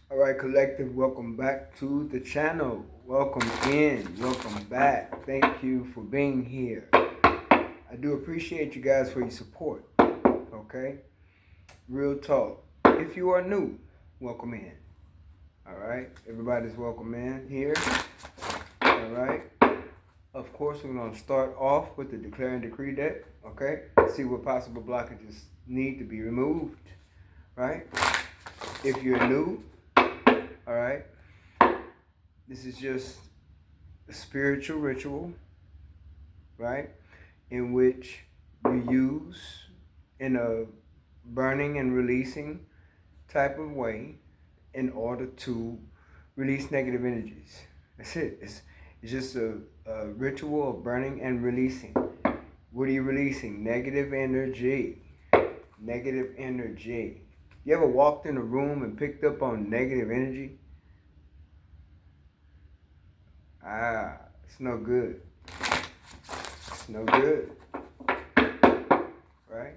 All right, collective, welcome back to the channel. Welcome in, welcome back. Thank you for being here. I do appreciate you guys for your support. Okay, real talk. If you are new, welcome in. All right, everybody's welcome in here. All right. Of course, we're going to start off with the declare and decree deck. Okay, see what possible blockages need to be removed. Right. If you're new, all right, this is just a spiritual ritual, right, in which you use in a burning and releasing type of way in order to release negative energies. That's it. It's just a ritual of burning and releasing. What are you releasing? Negative energy. Negative energy. You ever walked in a room and picked up on negative energy? It's no good. It's no good. Right?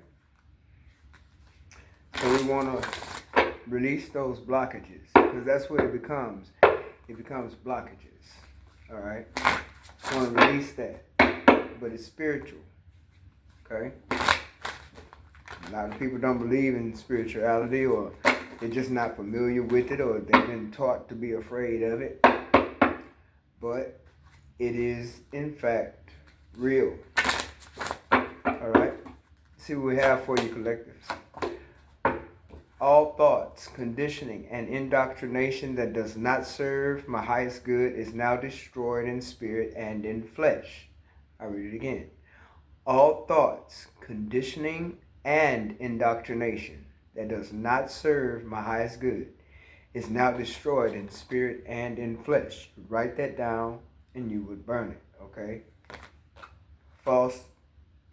So we want to release those blockages because that's what it becomes. It becomes blockages. All right? We want to release that. But it's spiritual. Okay? A lot of people don't believe in spirituality, or they're just not familiar with it, or they've been taught to be afraid of it. But it is, in fact, real. All right? See what we have for you, collectives. All thoughts, conditioning, and indoctrination that does not serve my highest good is now destroyed in spirit and in flesh. I read it again. All thoughts, conditioning, and indoctrination that does not serve my highest good is now destroyed in spirit and in flesh. Write that down and you would burn it, okay? False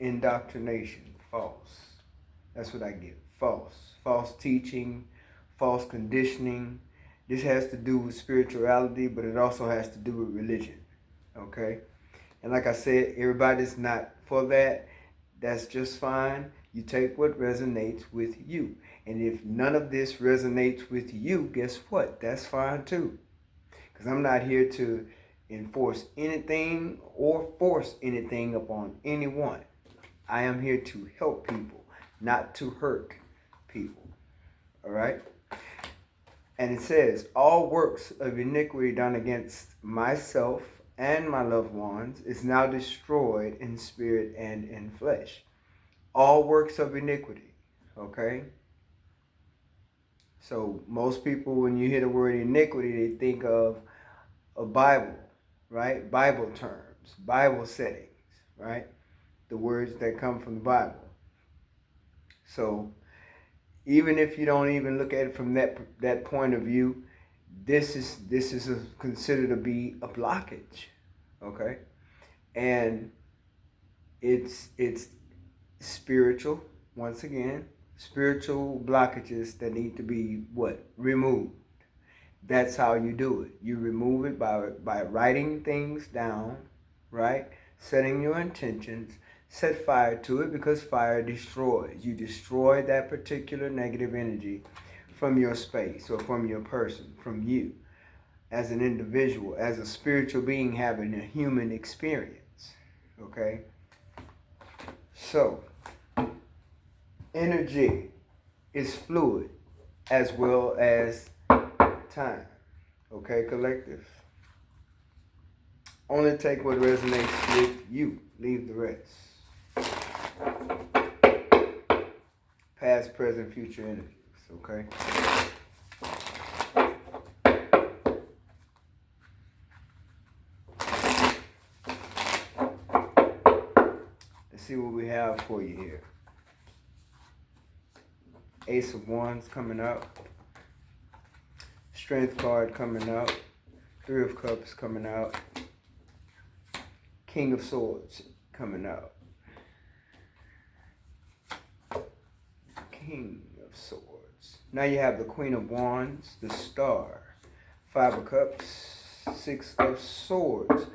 indoctrination, false. That's what I get, false. False teaching, false conditioning. This has to do with spirituality, but it also has to do with religion, okay? And like I said, everybody's not for that. That's just fine. You take what resonates with you. And if none of this resonates with you, guess what? That's fine too. Because I'm not here to enforce anything or force anything upon anyone. I am here to help people, not to hurt people. All right? And it says, all works of iniquity done against myself and my loved ones is now destroyed in spirit and in flesh. All works of iniquity, okay? So most people, when you hear the word iniquity, they think of a Bible, right? Bible terms, Bible settings, right? The words that come from the Bible. So even if you don't even look at it from that point of view, this is considered to be a blockage, okay? And it's spiritual, once again, spiritual blockages that need to be what? Removed. That's how you do it. You remove it by writing things down, right? Setting your intentions, set fire to it, because fire destroys. You destroy that particular negative energy from your space or from your person, from you as an individual, as a spiritual being having a human experience, okay? So, energy is fluid as well as time. Okay, collective? Only take what resonates with you. Leave the rest. Past, present, future energies. Okay? Let's see what we have for you here. Ace of Wands coming up. Strength card coming out. Three of Cups coming out. King of Swords coming out. King of Swords. Now you have the Queen of Wands, the Star. Five of Cups, Six of Swords.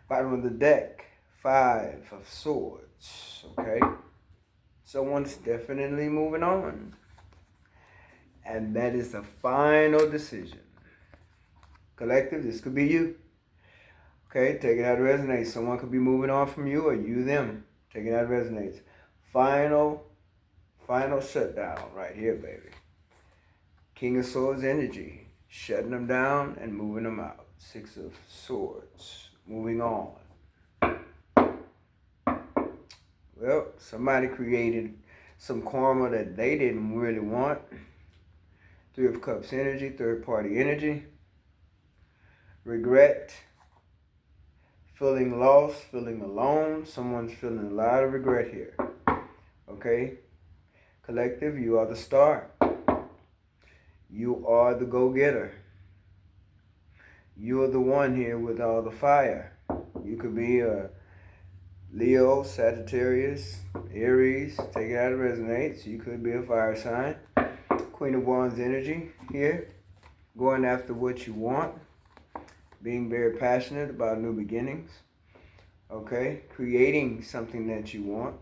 Bottom of the deck, Five of Swords. Okay? Someone's definitely moving on. And that is the final decision. Collective, this could be you. Okay, take it out of resonance. Someone could be moving on from you, or you them. Take it out of resonance. Final shutdown right here, baby. King of Swords energy. Shutting them down and moving them out. Six of Swords. Moving on. Well, somebody created some karma that they didn't really want. Three of Cups energy, third party energy. Regret. Feeling lost, feeling alone. Someone's feeling a lot of regret here. Okay? Collective, you are the star. You are the go-getter. You are the one here with all the fire. You could be a Leo, Sagittarius, Aries. Take it out of resonance. You could be a fire sign. Queen of Wands energy here. Going after what you want. Being very passionate about new beginnings. Okay? Creating something that you want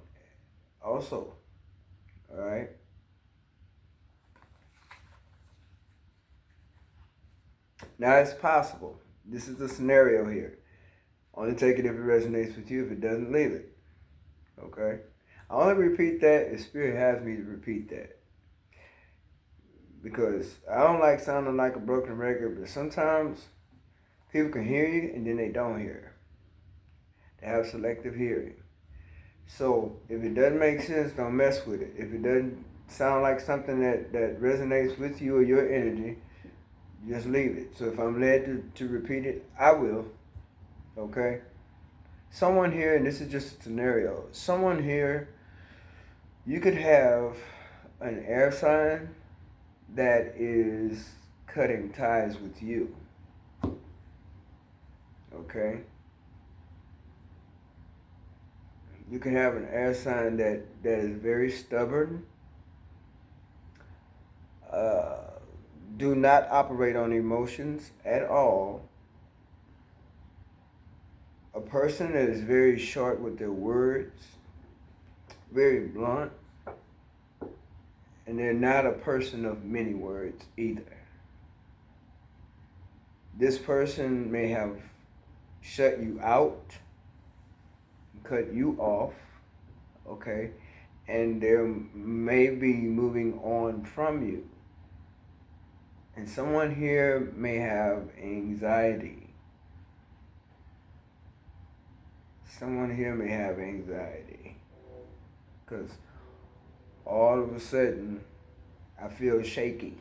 also. Alright? Now it's possible. This is the scenario here. Only take it if it resonates with you. If it doesn't, leave it. Okay? I only repeat that if Spirit has me to repeat that. Because I don't like sounding like a broken record, but sometimes people can hear you and then they don't hear. They have selective hearing. So if it doesn't make sense, don't mess with it. If it doesn't sound like something that resonates with you or your energy, just leave it. So if I'm led to repeat it, I will. Okay? Someone here, and this is just a scenario, someone here, you could have an air sign that is cutting ties with you. Okay? You can have an air sign that is very stubborn. Do not operate on emotions at all. A person that is very short with their words, very blunt, and they're not a person of many words either. This person may have shut you out, cut you off, okay, and they may be moving on from you. And someone here may have anxiety. Someone here may have anxiety. Because all of a sudden, I feel shaky.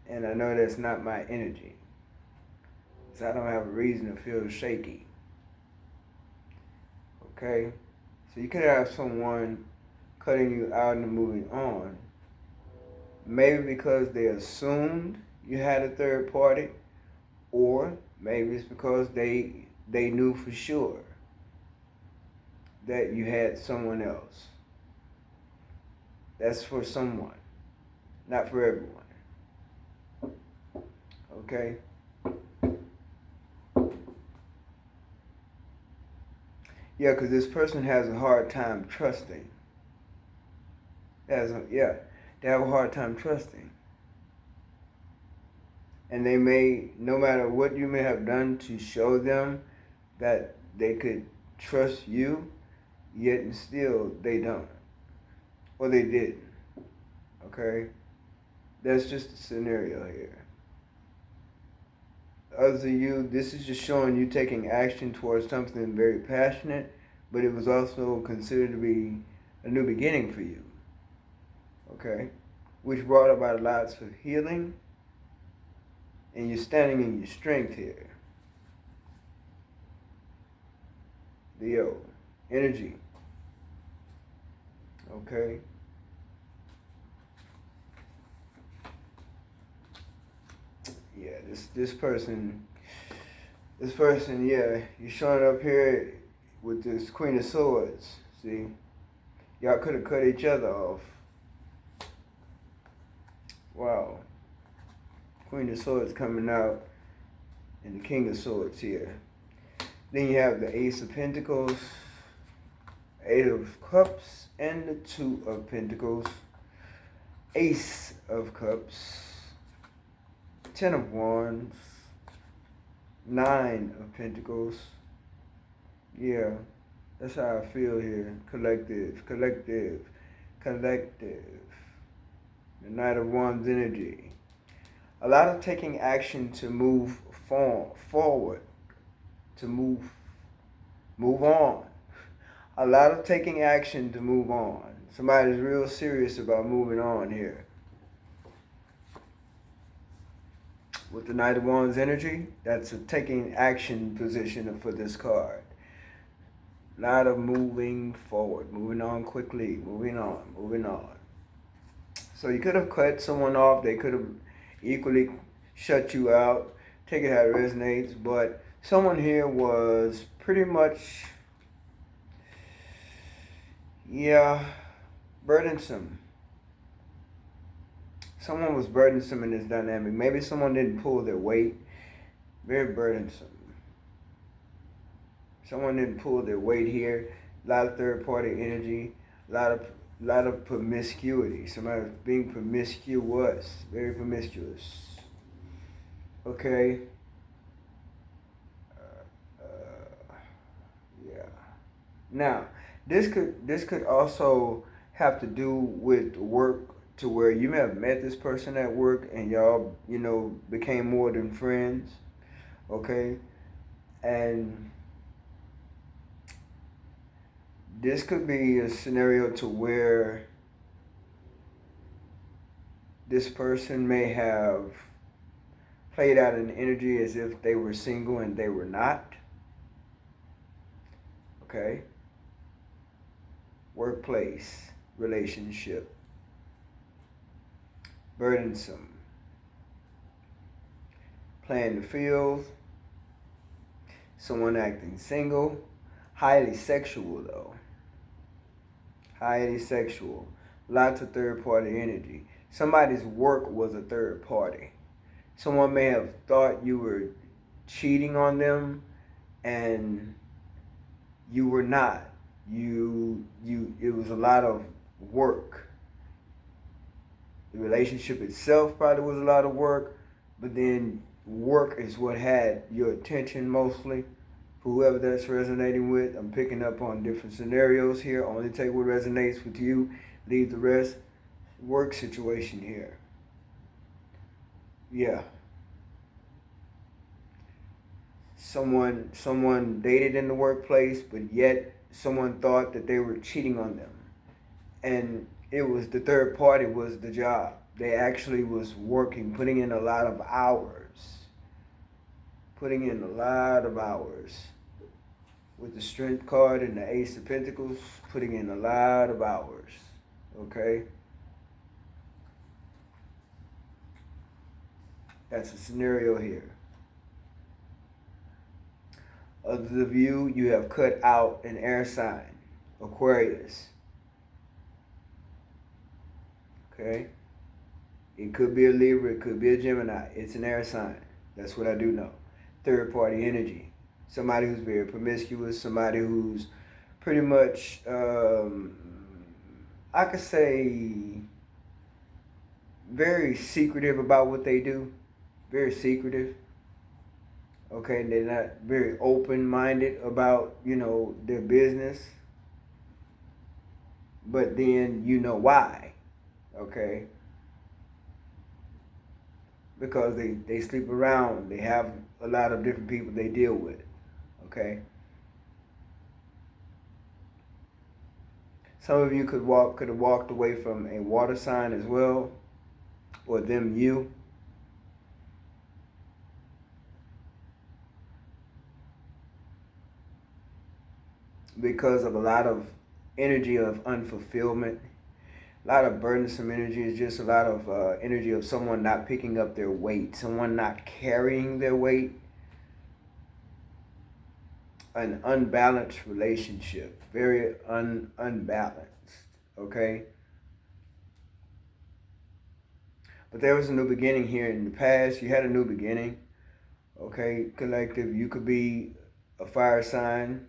And I know that's not my energy. So I don't have a reason to feel shaky. Okay? So you could have someone cutting you out and moving on. Maybe because they assumed you had a third party, or maybe it's because they knew for sure that you had someone else. That's for someone, not for everyone. Okay? Yeah, because this person has a hard time trusting. They have a hard time trusting. And they may, no matter what you may have done to show them that they could trust you, yet and still they don't. Or they didn't. Okay? That's just a scenario here. Others of you, this is just showing you taking action towards something very passionate, but it was also considered to be a new beginning for you. Okay? Which brought about lots of healing, and you're standing in your strength here. Leo, energy. Okay? Yeah, this person, yeah, you're showing up here with this Queen of Swords. See? Y'all could have cut each other off. Wow. Queen of Swords coming out, and the King of Swords here. Then you have the Ace of Pentacles, Eight of Cups, and the Two of Pentacles. Ace of Cups, Ten of Wands, Nine of Pentacles. Yeah, that's how I feel here. Collective, collective, collective. The Knight of Wands energy. A lot of taking action to move forward, to move on. A lot of taking action to move on. Somebody's real serious about moving on here. With the Knight of Wands energy, that's a taking action position for this card. A lot of moving forward, moving on quickly, moving on, moving on. So you could have cut someone off. They could have equally shut you out. Take it how it resonates. But someone here was pretty much, yeah, burdensome. Someone was burdensome in this dynamic. Maybe someone didn't pull their weight. Very burdensome. Someone didn't pull their weight here. A lot of third-party energy. A lot of promiscuity. Somebody being promiscuous. Very promiscuous. Okay. Yeah. Now, this could also have to do with work, to where you may have met this person at work and y'all, became more than friends. Okay. And this could be a scenario to where this person may have played out an energy as if they were single and they were not. Okay. Workplace, relationship. Burdensome. Playing the field. Someone acting single. Highly sexual though. Highly sexual. Lots of third party energy. Somebody's work was a third party. Someone may have thought you were cheating on them and you were not. It was a lot of work. The relationship itself probably was a lot of work, but then work is what had your attention mostly. For whoever that's resonating with, I'm picking up on different scenarios here. Only take what resonates with you, leave the rest. Work situation here. Yeah. Someone dated in the workplace, but yet someone thought that they were cheating on them. And it was the third party was the job. They actually was working, putting in a lot of hours. Putting in a lot of hours. With the Strength card and the Ace of Pentacles, putting in a lot of hours. Okay? That's a scenario here. Others of you, you have cut out an air sign. Aquarius. Okay? It could be a Libra, it could be a Gemini. It's an air sign. That's what I do know. Third party energy. Somebody who's very promiscuous, somebody who's pretty much, I could say, very secretive about what they do. Very secretive. Okay, they're not very open-minded about, their business. But then you know why. Okay? Because they sleep around. They have a lot of different people they deal with. Okay? Some of you could have walked away from a water sign as well. Or them, you. Because of a lot of energy of unfulfillment. A lot of burdensome energy is just a lot of energy of someone not picking up their weight. Someone not carrying their weight. An unbalanced relationship. Very unbalanced. Okay? But there was a new beginning here in the past. You had a new beginning. Okay? Collective. You could be a fire sign.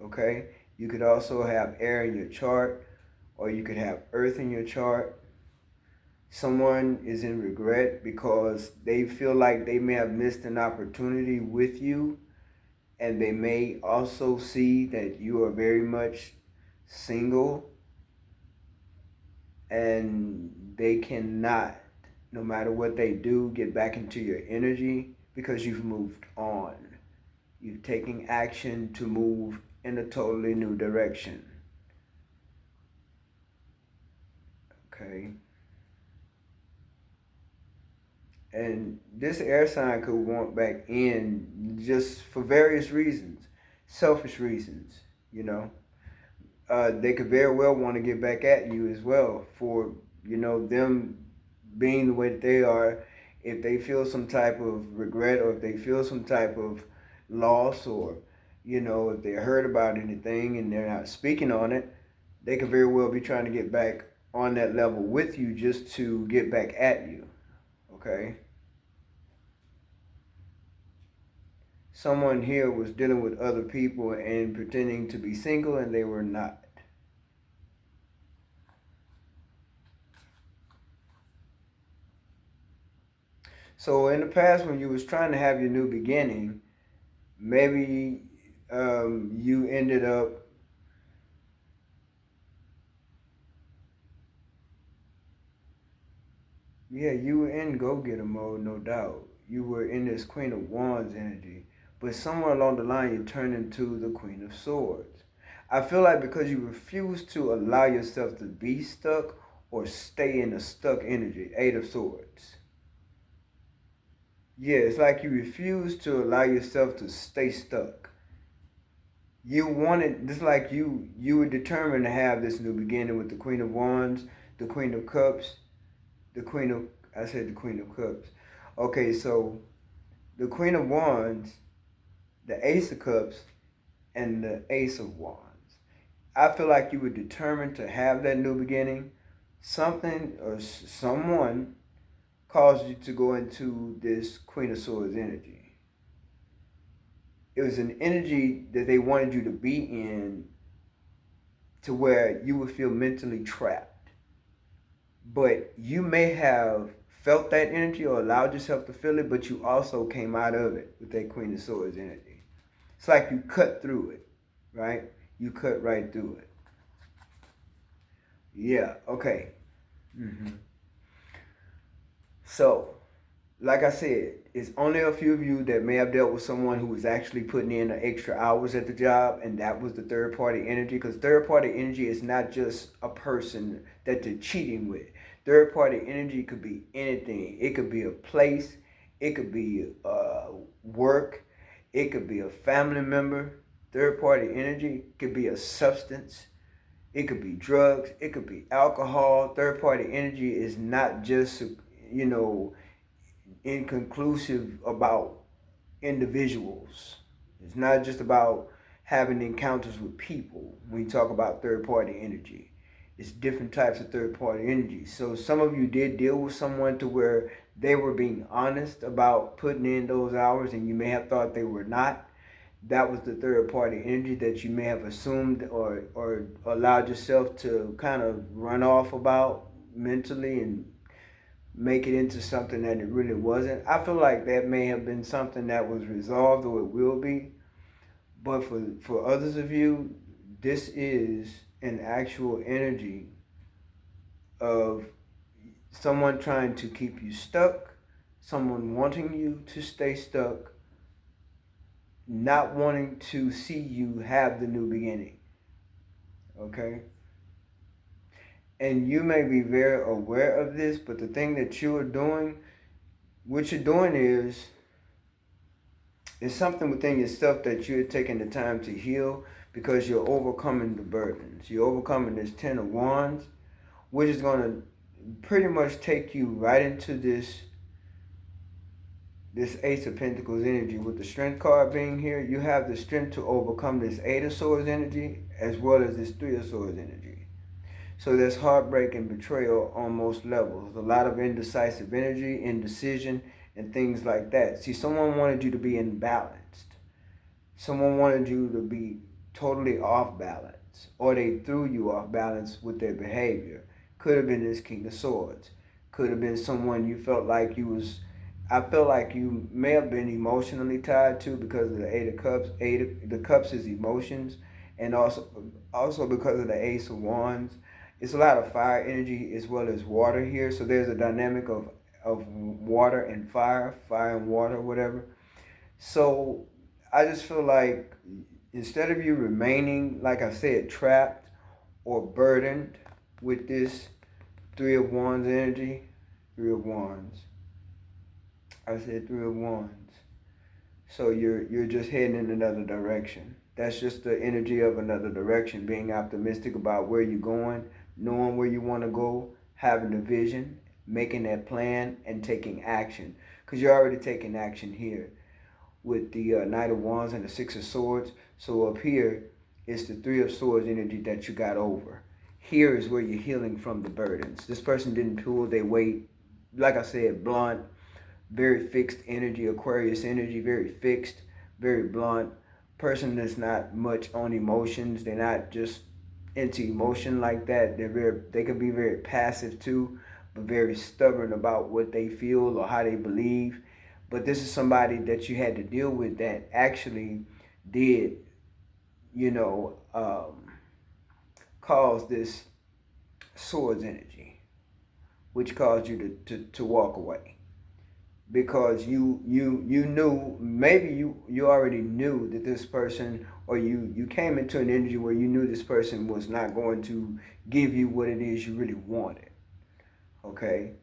Okay? You could also have air in your chart. Or you could have earth in your chart. Someone is in regret because they feel like they may have missed an opportunity with you, and they may also see that you are very much single, and they cannot, no matter what they do, get back into your energy because you've moved on. You've taken action to move in a totally new direction. Okay? And this air sign could want back in just for various reasons, selfish reasons, you know. They could very well want to get back at you as well for, them being the way that they are. If they feel some type of regret, or if they feel some type of loss, or, if they're hurt about anything and they're not speaking on it, they could very well be trying to get back on that level with you just to get back at you. Okay? Someone here was dealing with other people and pretending to be single, and they were not. So in the past, when you was trying to have your new beginning, maybe you ended up you were in go-getter mode, no doubt. You were in this Queen of Wands energy, but somewhere along the line you turned into the Queen of Swords. I feel like because you refuse to allow yourself to be stuck or stay in a stuck energy, Eight of Swords. Yeah, it's like you refuse to allow yourself to stay stuck. You wanted, just like you were determined to have this new beginning with the Queen of Wands, the Queen of Cups, the Queen of, I said the Queen of Cups. Okay, so the Queen of Wands, the Ace of Cups, and the Ace of Wands. I feel like you were determined to have that new beginning. Something or someone caused you to go into this Queen of Swords energy. It was an energy that they wanted you to be in to where you would feel mentally trapped. But you may have felt that energy or allowed yourself to feel it, but you also came out of it with that Queen of Swords energy. It's like you cut through it, right? You cut right through it. Yeah, okay. So, like I said, it's only a few of you that may have dealt with someone who was actually putting in the extra hours at the job, and that was the third party energy. Because third party energy is not just a person that they're cheating with. Third party energy could be anything. It could be a place, it could be work, it could be a family member. Third party energy could be a substance. It could be drugs. It could be alcohol. Third party energy is not just, you know, inconclusive about individuals. It's not just about having encounters with people when you talk about third party energy. It's different types of third party energy. So some of you did deal with someone to where they were being honest about putting in those hours, and you may have thought they were not. That was the third party energy that you may have assumed or allowed yourself to kind of run off about mentally and make it into something that it really wasn't. I feel like that may have been something that was resolved, or it will be. But for others of you, this is an actual energy of someone trying to keep you stuck, someone wanting you to stay stuck, not wanting to see you have the new beginning. Okay? And you may be very aware of this, but the thing that you are doing, what you're doing is something within yourself that you're taking the time to heal, because you're overcoming the burdens. You're overcoming this Ten of Wands, which is going to pretty much take you right into this Ace of Pentacles energy. With the Strength card being here, you have the strength to overcome this Eight of Swords energy as well as this Three of Swords energy. So there's heartbreak and betrayal on most levels. A lot of indecisive energy, indecision, and things like that. See, someone wanted you to be imbalanced. Someone wanted you to be totally off balance, or they threw you off balance with their behavior. Could have been this King of Swords. Could have been someone you felt like you was. I felt like you may have been emotionally tied to because of the Eight of Cups. The Cups is emotions, and also because of the Ace of Wands. It's a lot of fire energy as well as water here. So there's a dynamic of water and fire and water, whatever. So I just feel like instead of you remaining, like I said, trapped or burdened with this Three of Wands energy, Three of Wands. I said Three of Wands. So you're just heading in another direction. That's just the energy of another direction. Being optimistic about where you're going, knowing where you want to go, having a vision, making that plan, and taking action. Because you're already taking action here with the Knight of Wands and the Six of Swords. So up here is the Three of Swords energy that you got over. Here is where you're healing from the burdens. This person didn't pull their weight. Like I said, blunt, very fixed energy, Aquarius energy, very fixed, very blunt. Person that's not much on emotions. They're not just into emotion like that. They can be very passive too, but very stubborn about what they feel or how they believe. But this is somebody that you had to deal with that actually did, you know, cause this swords energy, which caused you to walk away. Because you knew, maybe you already knew that this person, or you came into an energy where you knew this person was not going to give you what it is you really wanted. Okay?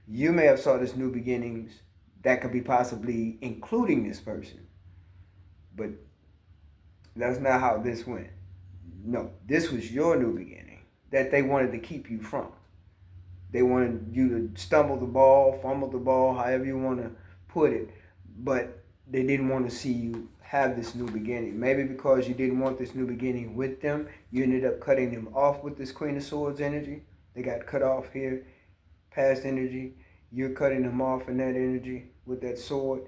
You may have saw this new beginnings that could be possibly including this person. But that's not how this went. No, this was your new beginning that they wanted to keep you from. They wanted you to stumble the ball, fumble the ball, however you want to put it. But they didn't want to see you have this new beginning. Maybe because you didn't want this new beginning with them, you ended up cutting them off with this Queen of Swords energy. They got cut off here, past energy. You're cutting them off in that energy with that sword.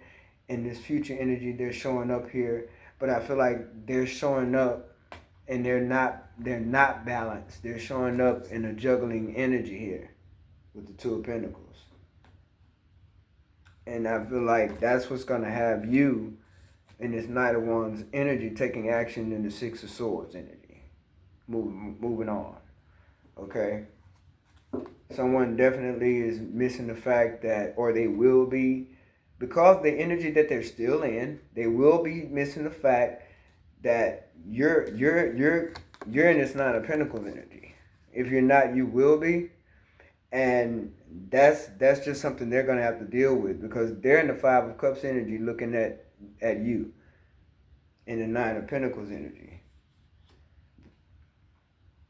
And this future energy, they're showing up here. But I feel like they're showing up and they're not balanced. They're showing up in a juggling energy here with the Two of Pentacles. And I feel like that's what's going to have you in this Knight of Wands energy taking action in the Six of Swords energy. Moving on. Okay? Someone definitely is missing the fact that, or they will be, because the energy that they're still in, they will be missing the fact that you're in this Nine of Pentacles energy. If you're not, you will be. And that's just something they're going to have to deal with, because they're in the Five of Cups energy looking at you in the Nine of Pentacles energy.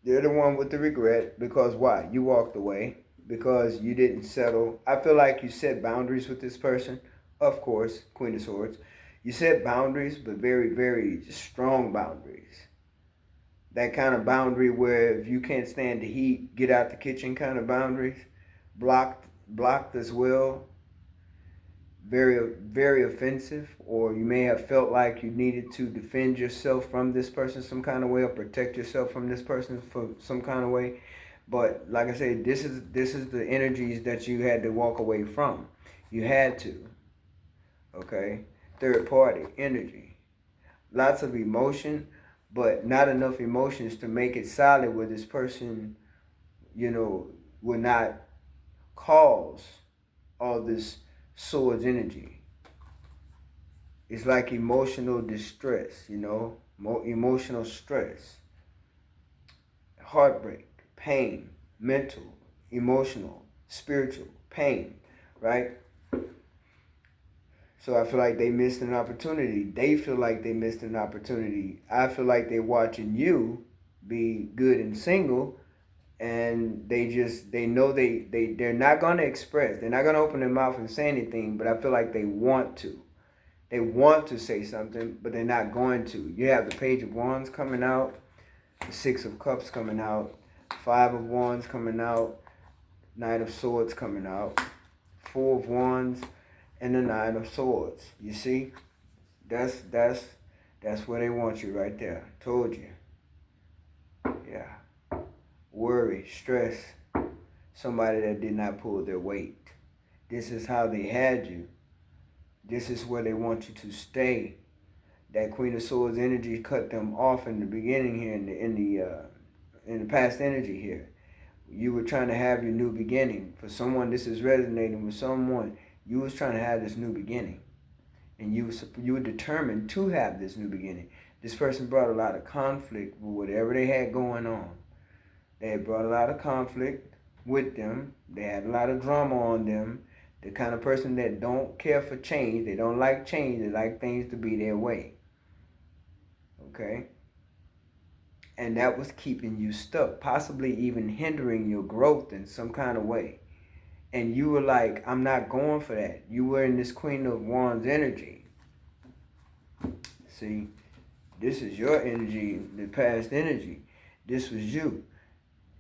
They're the one with the regret, because why? You walked away, because you didn't settle. I feel like you set boundaries with this person. Of course, Queen of Swords. You set boundaries, but very, very strong boundaries. That kind of boundary where if you can't stand the heat, get out the kitchen kind of boundaries. Blocked as well. Very, very offensive. Or you may have felt like you needed to defend yourself from this person some kind of way, or protect yourself from this person for some kind of way. But like I said, this is the energies that you had to walk away from. You had to. Okay? Third party energy. Lots of emotion, but not enough emotions to make it solid where this person, will not cause all this swords energy. It's like emotional distress, emotional stress, heartbreak, pain, mental, emotional, spiritual, pain, right? So I feel like they missed an opportunity. They feel like they missed an opportunity. I feel like they're watching you be good and single, and they know they're not going to express. They're not going to open their mouth and say anything, but I feel like they want to. They want to say something, but they're not going to. You have the Page of Wands coming out, the Six of Cups coming out, Five of Wands coming out, Knight of Swords coming out, Four of Wands, and the Nine of Swords. You see? That's where they want you right there. Told you. Yeah. Worry, stress, somebody that did not pull their weight. This is how they had you. This is where they want you to stay. That Queen of Swords energy cut them off in the beginning here, in the past energy here. You were trying to have your new beginning. For someone, this is resonating with someone. You was trying to have this new beginning, and you were determined to have this new beginning. This person brought a lot of conflict with whatever they had going on. They had brought a lot of conflict with them. They had a lot of drama on them. The kind of person that don't care for change. They don't like change. They like things to be their way. Okay? And that was keeping you stuck, possibly even hindering your growth in some kind of way. And you were like, I'm not going for that. You were in this Queen of Wands energy. See, this is your energy, the past energy. This was you.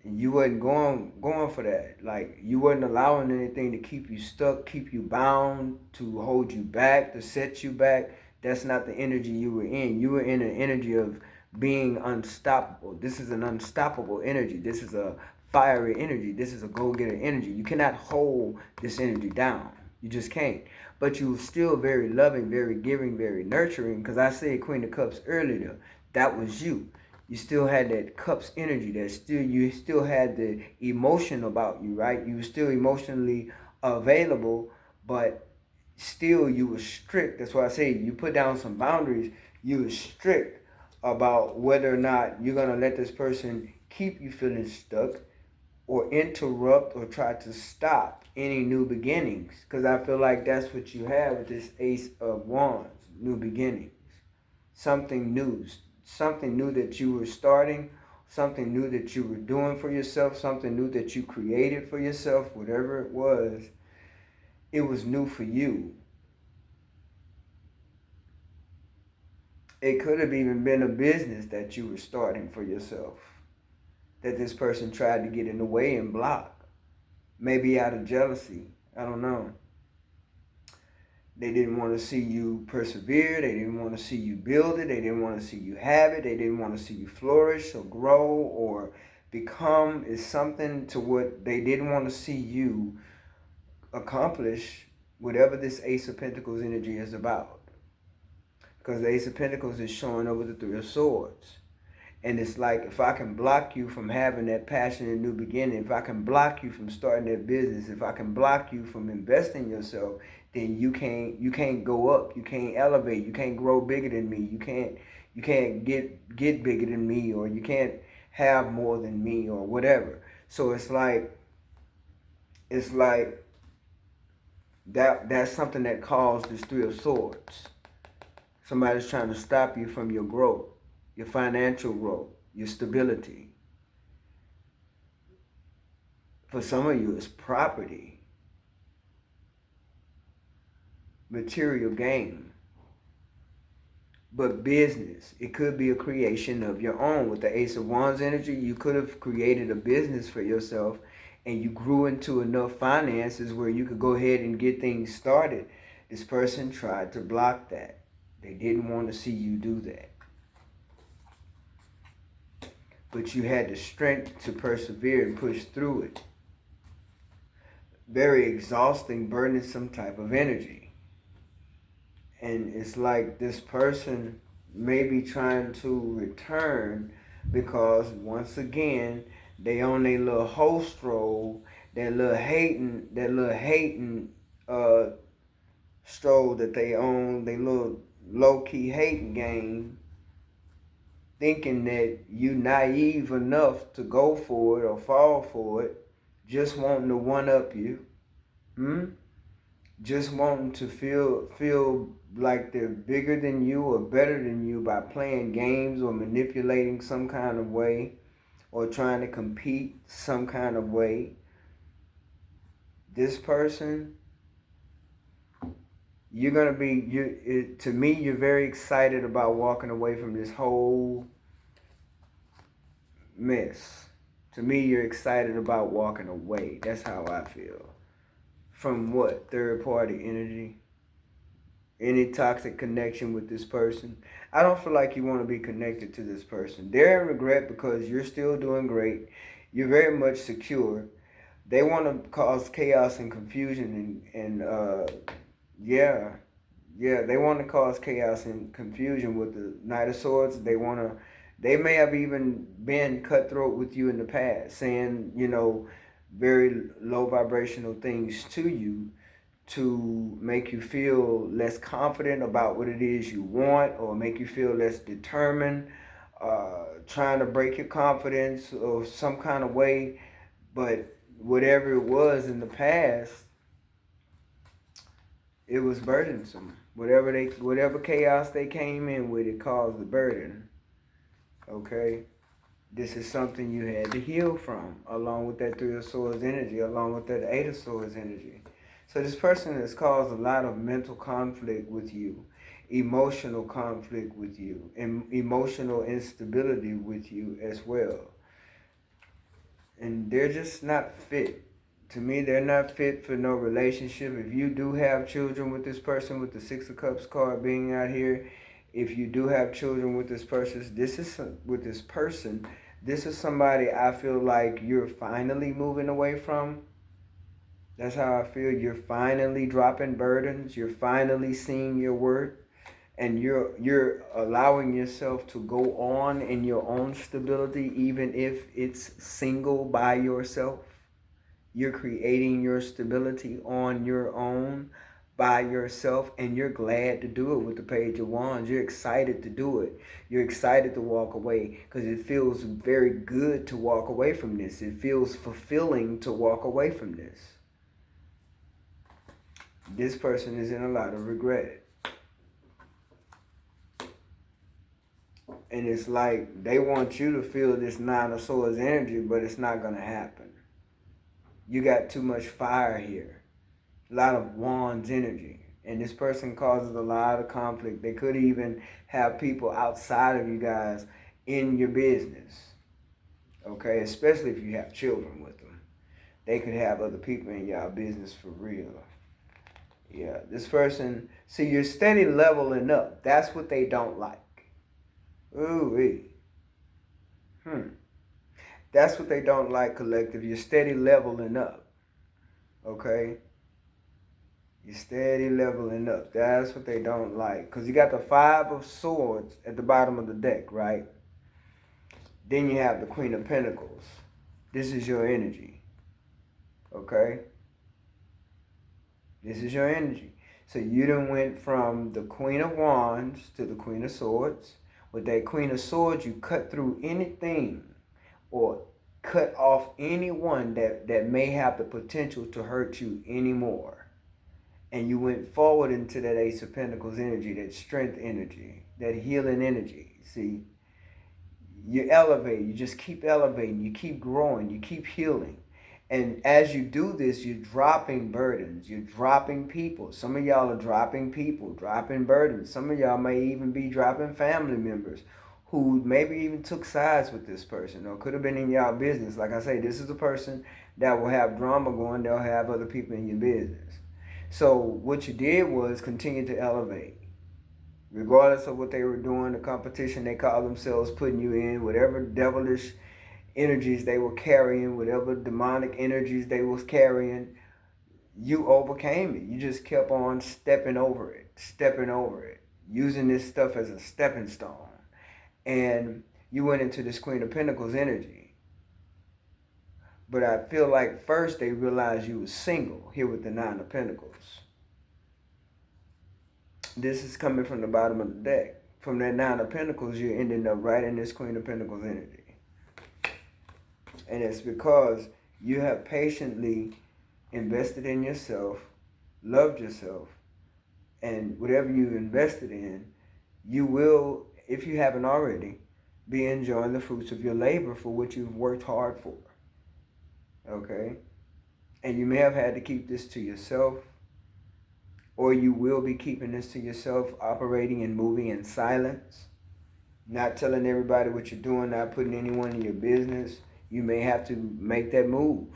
And you wasn't going for that. Like, you wasn't allowing anything to keep you stuck, keep you bound, to hold you back, to set you back. That's not the energy you were in. You were in an energy of being unstoppable. This is an unstoppable energy. This is a fiery energy. This is a go-getter energy. You cannot hold this energy down. You just can't. But you're still very loving, very giving, very nurturing. Because I said Queen of Cups earlier. That was you. You still had that Cups energy. You still had the emotion about you, right? You were still emotionally available, but still you were strict. That's why I say you put down some boundaries. You were strict about whether or not you're going to let this person keep you feeling stuck or interrupt or try to stop any new beginnings. Because I feel like that's what you have with this Ace of Wands, new beginnings. Something new that you were starting, something new that you were doing for yourself, something new that you created for yourself, whatever it was new for you. It could have even been a business that you were starting for yourself, that this person tried to get in the way and block. Maybe out of jealousy. I don't know. They didn't want to see you persevere. They didn't want to see you build it. They didn't want to see you have it. They didn't want to see you flourish or grow or become. Is something to what they didn't want to see you accomplish, whatever this Ace of Pentacles energy is about. Because the Ace of Pentacles is showing over the Three of Swords. And it's like, if I can block you from having that passionate new beginning, if I can block you from starting that business, if I can block you from investing in yourself, then you can't go up, you can't elevate, you can't grow bigger than me, you can't get bigger than me, or you can't have more than me, or whatever. So it's like that's something that caused this Three of Swords. Somebody's trying to stop you from your growth, your financial growth, your stability. For some of you, it's property, material gain. But business, it could be a creation of your own. With the Ace of Wands energy, you could have created a business for yourself, and you grew into enough finances where you could go ahead and get things started. This person tried to block that. They didn't want to see you do that. But you had the strength to persevere and push through it. Very exhausting, burdensome type of energy. And it's like this person may be trying to return because, once again, they on their little host role, that little hating stroll that they own, they little low-key hating game, thinking that you naive enough to go for it or fall for it, just wanting to one-up you, just wanting to feel like they're bigger than you or better than you by playing games or manipulating some kind of way or trying to compete some kind of way. This person, you're going to be, to me, you're very excited about walking away from this whole mess. To me, you're excited about walking away. That's how I feel. From what? Third party energy? Any toxic connection with this person? I don't feel like you want to be connected to this person. They're in regret because you're still doing great. You're very much secure. They want to cause chaos and confusion yeah, they want to cause chaos and confusion with the Knight of Swords. They may have even been cutthroat with you in the past, saying, very low vibrational things to you to make you feel less confident about what it is you want, or make you feel less determined, trying to break your confidence or some kind of way. But whatever it was in the past, it was burdensome. Whatever chaos they came in with, it caused the burden. Okay? This is something you had to heal from, along with that Three of Swords energy, along with that Eight of Swords energy. So this person has caused a lot of mental conflict with you, emotional conflict with you, and emotional instability with you as well. And they're just not fit. To me, they're not fit for no relationship. If you do have children with this person, with the Six of Cups card being out here, if you do have children with this person, this is somebody I feel like you're finally moving away from. That's how I feel. You're finally dropping burdens. You're finally seeing your worth, and you're allowing yourself to go on in your own stability, even if it's single by yourself. You're creating your stability on your own by yourself, and you're glad to do it with the Page of Wands. You're excited to do it. You're excited to walk away because it feels very good to walk away from this. It feels fulfilling to walk away from this. This person is in a lot of regret. And it's like they want you to feel this Nine of Swords energy, but it's not going to happen. You got too much fire here. A lot of Wands energy. And this person causes a lot of conflict. They could even have people outside of you guys in your business. Okay? Especially if you have children with them. They could have other people in y'all business for real. Yeah, this person, see, you're steady leveling up. That's what they don't like. Ooh-wee. That's what they don't like, collective. You're steady leveling up. Okay? You're steady leveling up. That's what they don't like. Because you got the Five of Swords at the bottom of the deck, right? Then you have the Queen of Pentacles. This is your energy. Okay? This is your energy. So you done went from the Queen of Wands to the Queen of Swords. With that Queen of Swords, you cut through anything or cut off anyone that may have the potential to hurt you anymore. And you went forward into that Ace of Pentacles energy, that strength energy, that healing energy. See, you elevate, you just keep elevating, you keep growing, you keep healing. And as you do this, you're dropping burdens. You're dropping people. Some of y'all are dropping people, dropping burdens. Some of y'all may even be dropping family members who maybe even took sides with this person or could have been in y'all business. Like I say, this is a person that will have drama going. They'll have other people in your business. So what you did was continue to elevate. Regardless of what they were doing, the competition they call themselves putting you in, whatever devilish energies they were carrying, whatever demonic energies they was carrying, you overcame it. You just kept on stepping over it, using this stuff as a stepping stone. And you went into this Queen of Pentacles energy. But I feel like first they realized you was single here with the Nine of Pentacles. This is coming from the bottom of the deck. From that Nine of Pentacles, you're ending up right in this Queen of Pentacles energy. And it's because you have patiently invested in yourself, loved yourself, and whatever you've invested in, you will, if you haven't already, be enjoying the fruits of your labor for which you've worked hard for. Okay? And you may have had to keep this to yourself, or you will be keeping this to yourself, operating and moving in silence, not telling everybody what you're doing, not putting anyone in your business. You may have to make that move.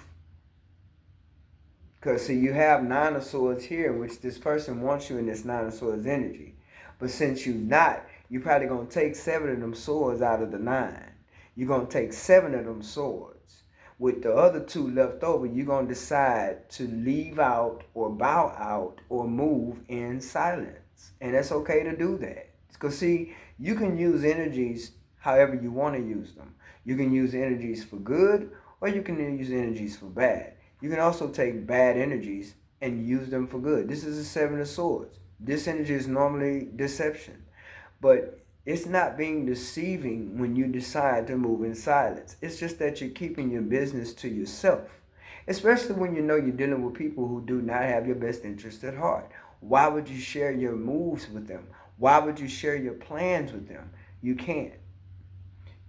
Because, see, you have Nine of Swords here, which this person wants you in this Nine of Swords energy. But since you're not, you're probably going to take 7 of them swords out of the 9. You're going to take 7 of them swords. With the other two left over, you're going to decide to leave out or bow out or move in silence. And that's okay to do that. Because, see, you can use energies however you want to use them. You can use energies for good or you can use energies for bad. You can also take bad energies and use them for good. This is the Seven of Swords. This energy is normally deception. But it's not being deceiving when you decide to move in silence. It's just that you're keeping your business to yourself, especially when you know you're dealing with people who do not have your best interest at heart. Why would you share your moves with them? Why would you share your plans with them? You can't.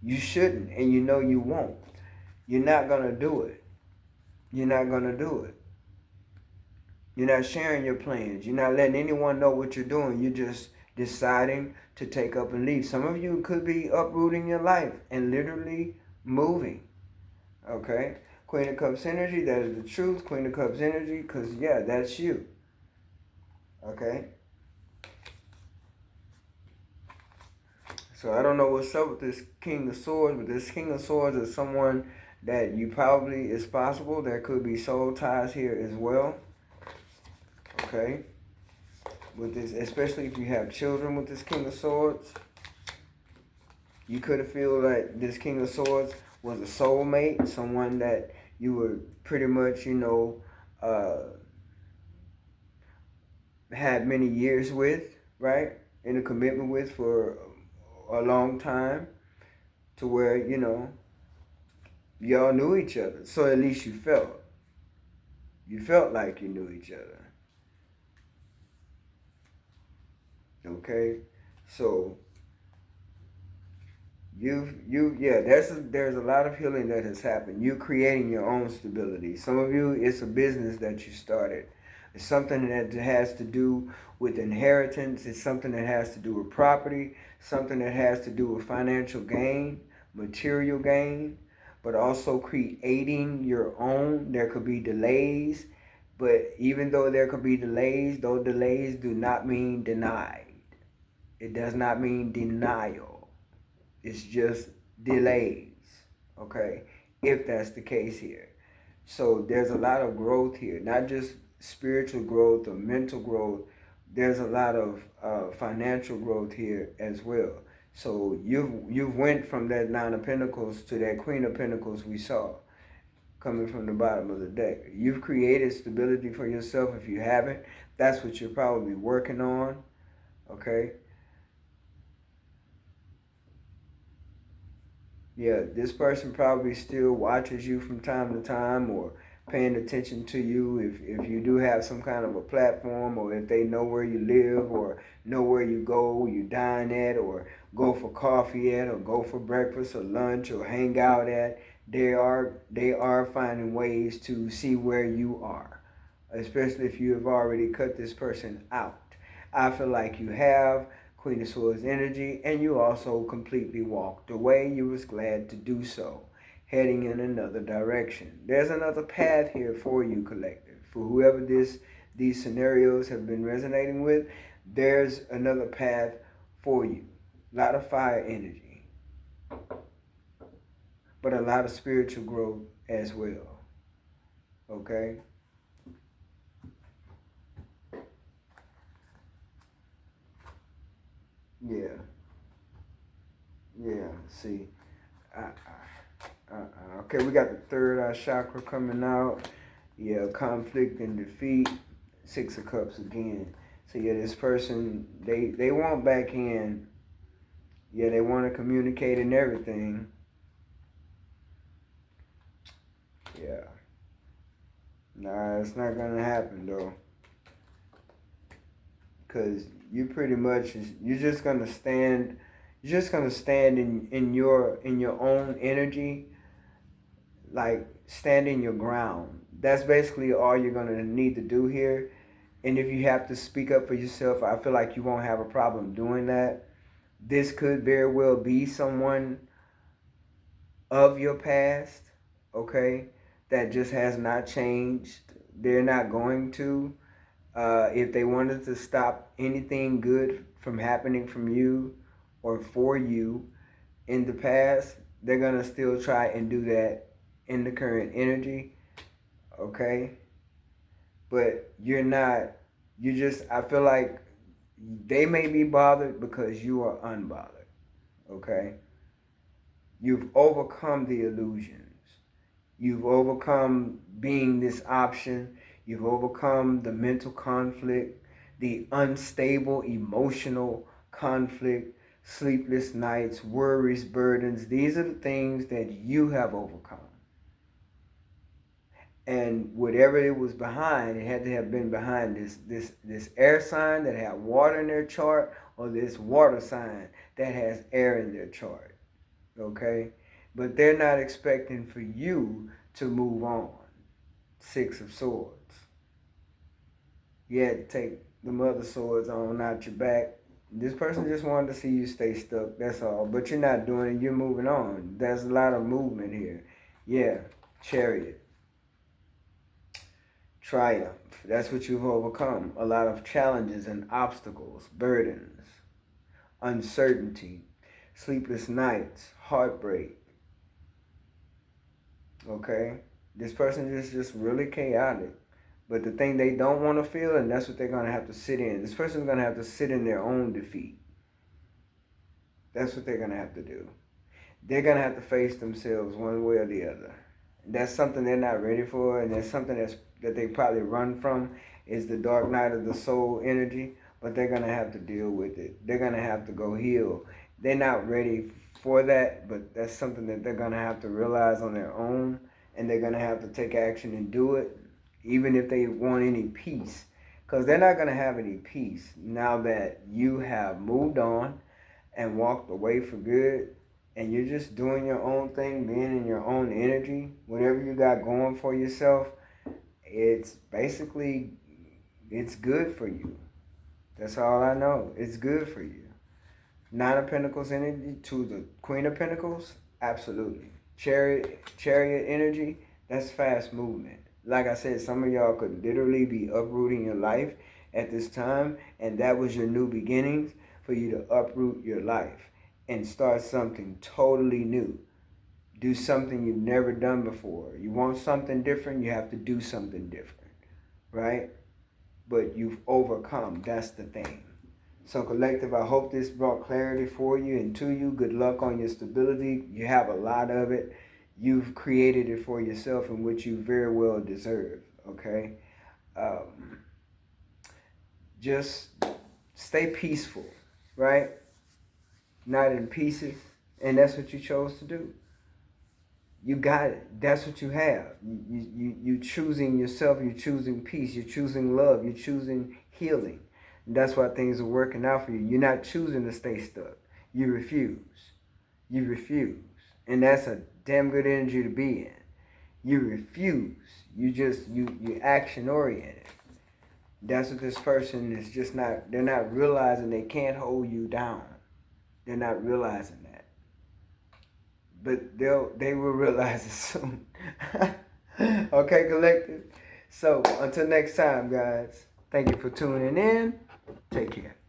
You shouldn't, and you know you won't. You're not going to do it. You're not going to do it. You're not sharing your plans. You're not letting anyone know what you're doing. You're just deciding to take up and leave. Some of you could be uprooting your life and literally moving. Okay? Queen of Cups energy, that is the truth. Queen of Cups energy, because, yeah, that's you. Okay? So I don't know what's up with this King of Swords, but this King of Swords is someone that you probably, it's possible, there could be soul ties here as well. Okay? With this, especially if you have children with this King of Swords, you could have feel like this King of Swords was a soulmate, someone that you were pretty much, had many years with, right? In a commitment with for a long time, to where, y'all knew each other. So at least you felt. You felt like you knew each other. Okay? So there's a lot of healing that has happened. You creating your own stability. Some of you, it's a business that you started. It's something that has to do with inheritance. It's something that has to do with property. Something that has to do with financial gain, material gain, but also creating your own. There could be delays, but even though there could be delays, those delays do not mean denied. It does not mean denial. It's just delays, okay, if that's the case here. So there's a lot of growth here, not just spiritual growth or mental growth. There's a lot of financial growth here as well. So you've went from that Nine of Pentacles to that Queen of Pentacles we saw coming from the bottom of the deck. You've created stability for yourself. If you haven't, that's what you're probably working on, okay? Yeah, this person probably still watches you from time to time or paying attention to you if you do have some kind of a platform, or if they know where you live or know where you go, you dine at, or go for coffee at, or go for breakfast or lunch or hang out at. They are finding ways to see where you are, especially if you have already cut this person out. I feel like you have. Queen of Swords energy, and you also completely walked away. You was glad to do so, heading in another direction. There's another path here for you, collective. For whoever these scenarios have been resonating with, there's another path for you. A lot of fire energy, but a lot of spiritual growth as well. Okay? Yeah. Yeah, see. Okay, we got the third eye chakra coming out. Yeah, conflict and defeat. Six of Cups again. So yeah, this person, they want back in. Yeah, they want to communicate and everything. Yeah. Nah, it's not gonna happen though. Cause you pretty much you're just gonna stand in your own energy, like stand in your ground. That's basically all you're gonna need to do here. And if you have to speak up for yourself, I feel like you won't have a problem doing that. This could very well be someone of your past, okay, that just has not changed. They're not going to. If they wanted to stop anything good from happening from you or for you in the past, they're going to still try and do that in the current energy, okay? But you're not, you just, I feel like they may be bothered because you are unbothered, okay? You've overcome the illusions. You've overcome being this option. You've overcome the mental conflict, the unstable emotional conflict, sleepless nights, worries, burdens. These are the things that you have overcome. And whatever it was behind, it had to have been behind this air sign that had water in their chart, or this water sign that has air in their chart. Okay? But they're not expecting for you to move on. Six of Swords. You had to take the other swords on out your back. This person just wanted to see you stay stuck, that's all. But you're not doing it, you're moving on. There's a lot of movement here. Yeah, Chariot. Triumph. That's what you've overcome. A lot of challenges and obstacles, burdens, uncertainty, sleepless nights, heartbreak. Okay? This person is just really chaotic. But the thing they don't want to feel, and that's what they're going to have to sit in. This person's going to have to sit in their own defeat. That's what they're going to have to do. They're going to have to face themselves one way or the other. That's something they're not ready for, and that's something that they probably run from, is the dark night of the soul energy. But they're going to have to deal with it. They're going to have to go heal. They're not ready for that, but that's something that they're going to have to realize on their own, and they're going to have to take action and do it, even if they want any peace. Because they're not going to have any peace now that you have moved on and walked away for good, and you're just doing your own thing, being in your own energy. Whatever you got going for yourself, it's basically, it's good for you. That's all I know. It's good for you. Nine of Pentacles energy to the Queen of Pentacles, absolutely. Chariot energy, that's fast movement. Like I said, some of y'all could literally be uprooting your life at this time, and that was your new beginnings for you to uproot your life and start something totally new. Do something you've never done before. You want something different, you have to do something different, right? But you've overcome, that's the thing. So collective, I hope this brought clarity for you and to you. Good luck on your stability. You have a lot of it. You've created it for yourself, in which you very well deserve, okay? Just stay peaceful, right? Not in pieces. And that's what you chose to do. You got it. That's what you have. You choosing yourself. You're choosing peace. You're choosing love. You're choosing healing. And that's why things are working out for you. You're not choosing to stay stuck. You refuse. You refuse. And that's a damn good energy to be in. You refuse. You action oriented. That's what this person is just not, they're not realizing they can't hold you down. They're not realizing that. But they will realize it soon. Okay, collective? So, until next time, guys. Thank you for tuning in. Take care.